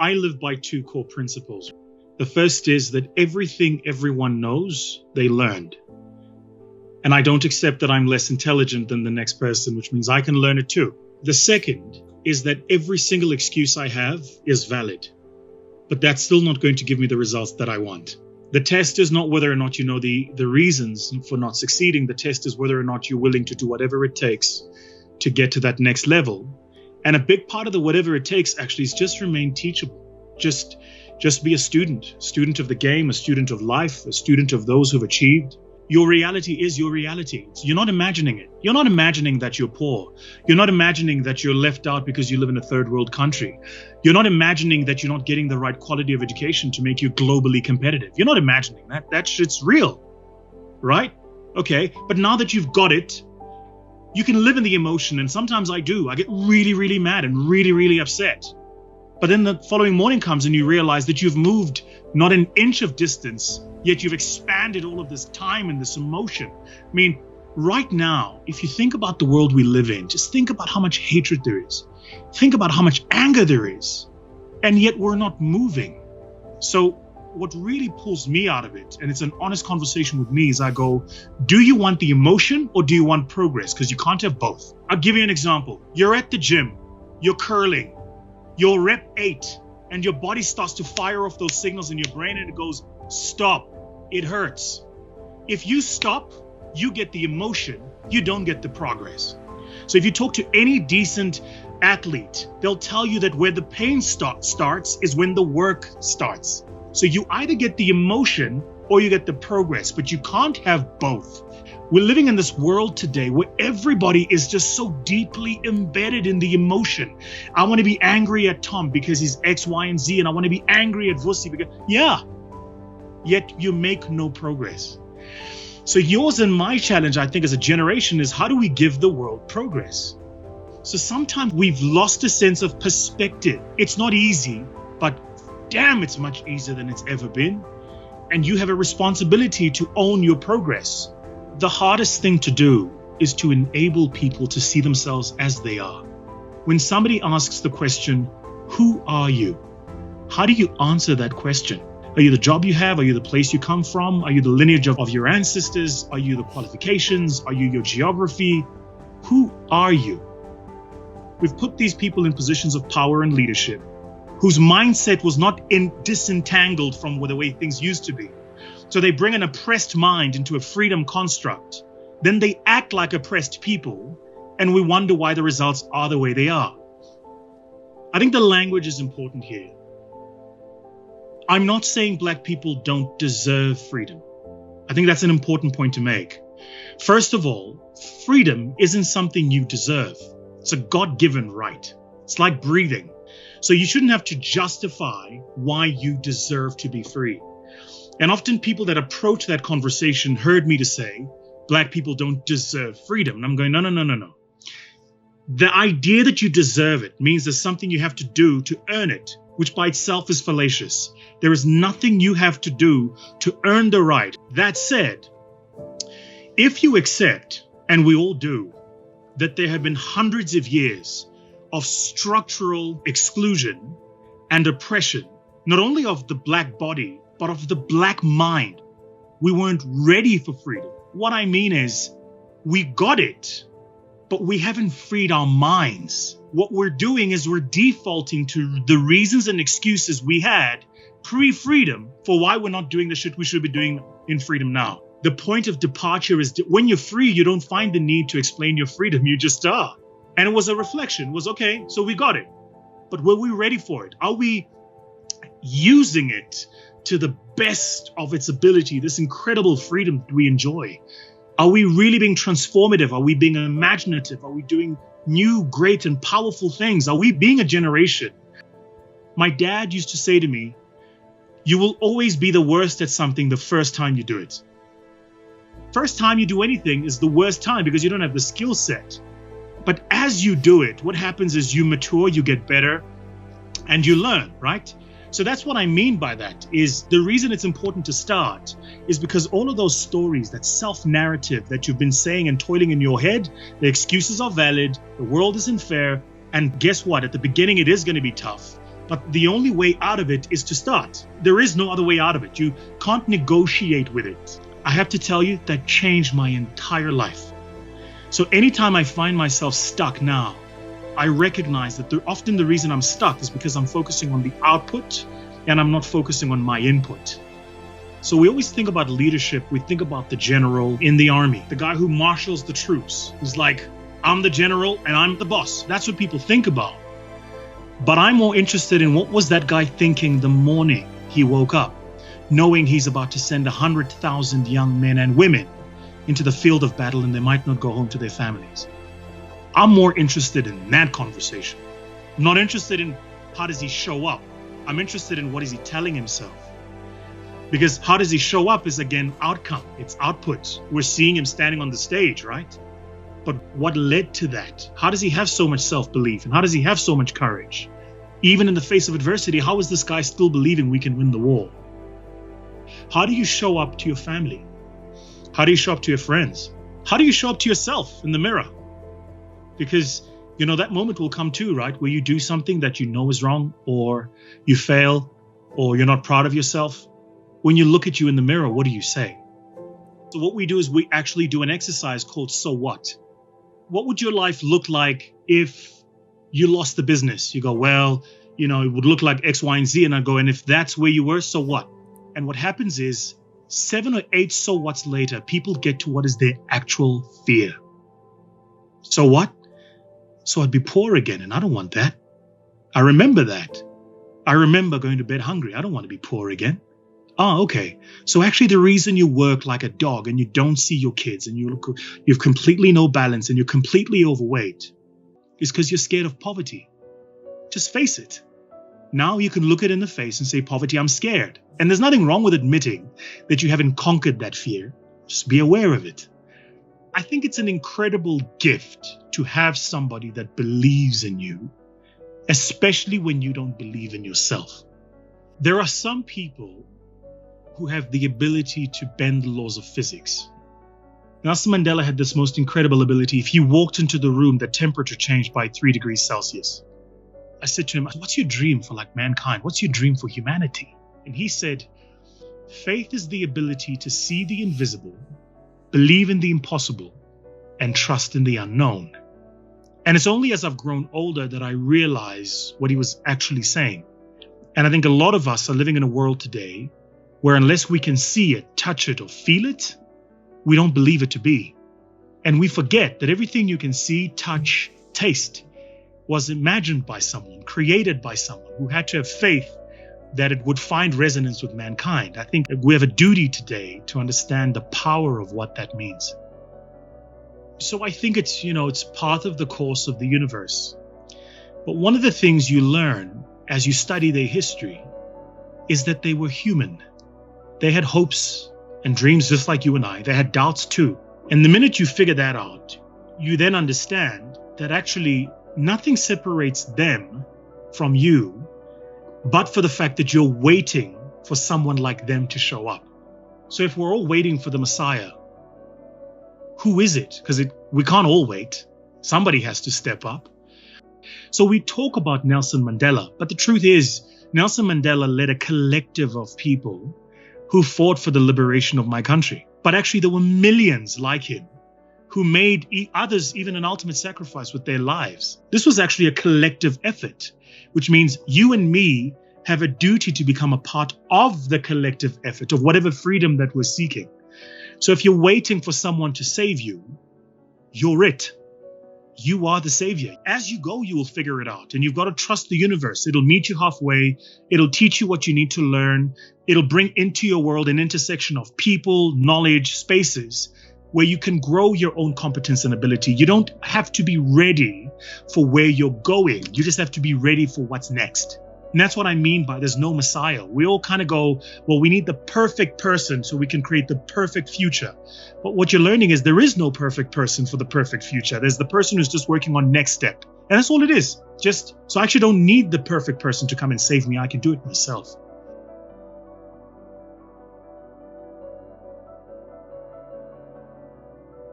I live by two core principles. The first is that everything everyone knows, they learned. And I don't accept that I'm less intelligent than the next person, which means I can learn it too. The second is that every single excuse I have is valid, but that's still not going to give me the results that I want. The test is not whether or not you know the reasons for not succeeding. The test is whether or not you're willing to do whatever it takes to get to that next level. And a big part of the whatever it takes actually is just remain teachable. Just be a student of the game, a student of life, a student of those who've achieved. Your reality is your reality. You're not imagining it. You're not imagining that you're poor. You're not imagining that you're left out because you live in a third world country. You're not imagining that you're not getting the right quality of education to make you globally competitive. You're not imagining that. That shit's real, right? Okay, but now that you've got it, you can live in the emotion, and sometimes I do. I get really, really mad and really, really upset. But then the following morning comes and you realize that you've moved not an inch of distance, yet you've expanded all of this time and this emotion. I mean, right now, if you think about the world we live in, just think about how much hatred there is. Think about how much anger there is. And yet we're not moving. So what really pulls me out of it, and it's an honest conversation with me, is I go, do you want the emotion or do you want progress? Because you can't have both. I'll give you an example. You're at the gym, you're curling, you're rep 8, and your body starts to fire off those signals in your brain and it goes, stop, it hurts. If you stop, you get the emotion, you don't get the progress. So if you talk to any decent athlete, they'll tell you that where the pain starts is when the work starts. So you either get the emotion or you get the progress, but you can't have both. We're living in this world today where everybody is just so deeply embedded in the emotion. I want to be angry at Tom because he's X, Y, and Z, and I want to be angry at Vusi because, yet you make no progress. So yours and my challenge, I think, as a generation is how do we give the world progress? So sometimes we've lost a sense of perspective. It's not easy, but damn, it's much easier than it's ever been. And you have a responsibility to own your progress. The hardest thing to do is to enable people to see themselves as they are. When somebody asks the question, who are you? How do you answer that question? Are you the job you have? Are you the place you come from? Are you the lineage of your ancestors? Are you the qualifications? Are you your geography? Who are you? We've put these people in positions of power and leadership whose mindset was not disentangled from the way things used to be. So they bring an oppressed mind into a freedom construct. Then they act like oppressed people, and we wonder why the results are the way they are. I think the language is important here. I'm not saying Black people don't deserve freedom. I think that's an important point to make. First of all, freedom isn't something you deserve. It's a God-given right. It's like breathing. So you shouldn't have to justify why you deserve to be free. And often people that approach that conversation heard me to say, Black people don't deserve freedom. And I'm going, no. The idea that you deserve it means there's something you have to do to earn it, which by itself is fallacious. There is nothing you have to do to earn the right. That said, if you accept, and we all do, that there have been hundreds of years of structural exclusion and oppression, not only of the Black body, but of the Black mind. We weren't ready for freedom. What I mean is, we got it, but we haven't freed our minds. What we're doing is we're defaulting to the reasons and excuses we had pre-freedom for why we're not doing the shit we should be doing in freedom now. The point of departure is when you're free, you don't find the need to explain your freedom. You just are. And it was a reflection. It was, okay, so we got it. But were we ready for it? Are we using it to the best of its ability, this incredible freedom we enjoy? Are we really being transformative? Are we being imaginative? Are we doing new, great, and powerful things? Are we being a generation? My dad used to say to me, you will always be the worst at something the first time you do it. First time you do anything is the worst time because you don't have the skill set. But as you do it, what happens is you mature, you get better, and you learn, right? So that's what I mean by that, is the reason it's important to start is because all of those stories, that self-narrative that you've been saying and toiling in your head, the excuses are valid, the world isn't fair, and guess what? At the beginning, it is going to be tough. But the only way out of it is to start. There is no other way out of it. You can't negotiate with it. I have to tell you, that changed my entire life. So anytime I find myself stuck now, I recognize that often the reason I'm stuck is because I'm focusing on the output and I'm not focusing on my input. So we always think about leadership. We think about the general in the army, the guy who marshals the troops, who's like, I'm the general and I'm the boss. That's what people think about. But I'm more interested in what was that guy thinking the morning he woke up, knowing he's about to send 100,000 young men and women into the field of battle and they might not go home to their families. I'm more interested in that conversation. I'm not interested in how does he show up. I'm interested in what is he telling himself. Because how does he show up is, again, outcome. It's output. We're seeing him standing on the stage, right? But what led to that? How does he have so much self-belief? And how does he have so much courage? Even in the face of adversity, how is this guy still believing we can win the war? How do you show up to your family? How do you show up to your friends? How do you show up to yourself in the mirror? Because, that moment will come too, right? Where you do something that you know is wrong, or you fail, or you're not proud of yourself. When you look at you in the mirror, what do you say? So what we do is we actually do an exercise called So What? What would your life look like if you lost the business? You go, well, it would look like X, Y, and Z. And I go, and if that's where you were, so what? And what happens is 7 or 8 so what's later, people get to what is their actual fear. So what? So I'd be poor again, and I don't want that. I remember that. I remember going to bed hungry. I don't want to be poor again. Oh, okay. So actually the reason you work like a dog and you don't see your kids and you've completely no balance and you're completely overweight is because you're scared of poverty. Just face it. Now you can look it in the face and say, poverty, I'm scared. And there's nothing wrong with admitting that you haven't conquered that fear. Just be aware of it. I think it's an incredible gift to have somebody that believes in you, especially when you don't believe in yourself. There are some people who have the ability to bend the laws of physics. Nelson Mandela had this most incredible ability. If he walked into the room, the temperature changed by 3 degrees Celsius. I said to him, what's your dream for mankind? What's your dream for humanity? And he said, faith is the ability to see the invisible, believe in the impossible, and trust in the unknown. And it's only as I've grown older that I realize what he was actually saying. And I think a lot of us are living in a world today where unless we can see it, touch it, or feel it, we don't believe it to be. And we forget that everything you can see, touch, taste was imagined by someone, created by someone who had to have faith that it would find resonance with mankind. I think we have a duty today to understand the power of what that means. So I think it's part of the course of the universe. But one of the things you learn as you study their history is that they were human. They had hopes and dreams just like you and I. They had doubts too. And the minute you figure that out, you then understand that actually nothing separates them from you, but for the fact that you're waiting for someone like them to show up. So if we're all waiting for the Messiah, who is it? Because we can't all wait. Somebody has to step up. So we talk about Nelson Mandela, but the truth is, Nelson Mandela led a collective of people who fought for the liberation of my country. But actually, there were millions like him who made others even an ultimate sacrifice with their lives. This was actually a collective effort, which means you and me have a duty to become a part of the collective effort of whatever freedom that we're seeking. So if you're waiting for someone to save you, you're it. You are the savior. As you go, you will figure it out. And you've got to trust the universe. It'll meet you halfway. It'll teach you what you need to learn. It'll bring into your world an intersection of people, knowledge, spaces where you can grow your own competence and ability. You don't have to be ready for where you're going. You just have to be ready for what's next. And that's what I mean by there's no Messiah. We all kind of go, well, we need the perfect person so we can create the perfect future. But what you're learning is there is no perfect person for the perfect future. There's the person who's just working on next step. And that's all it is. So I actually don't need the perfect person to come and save me. I can do it myself.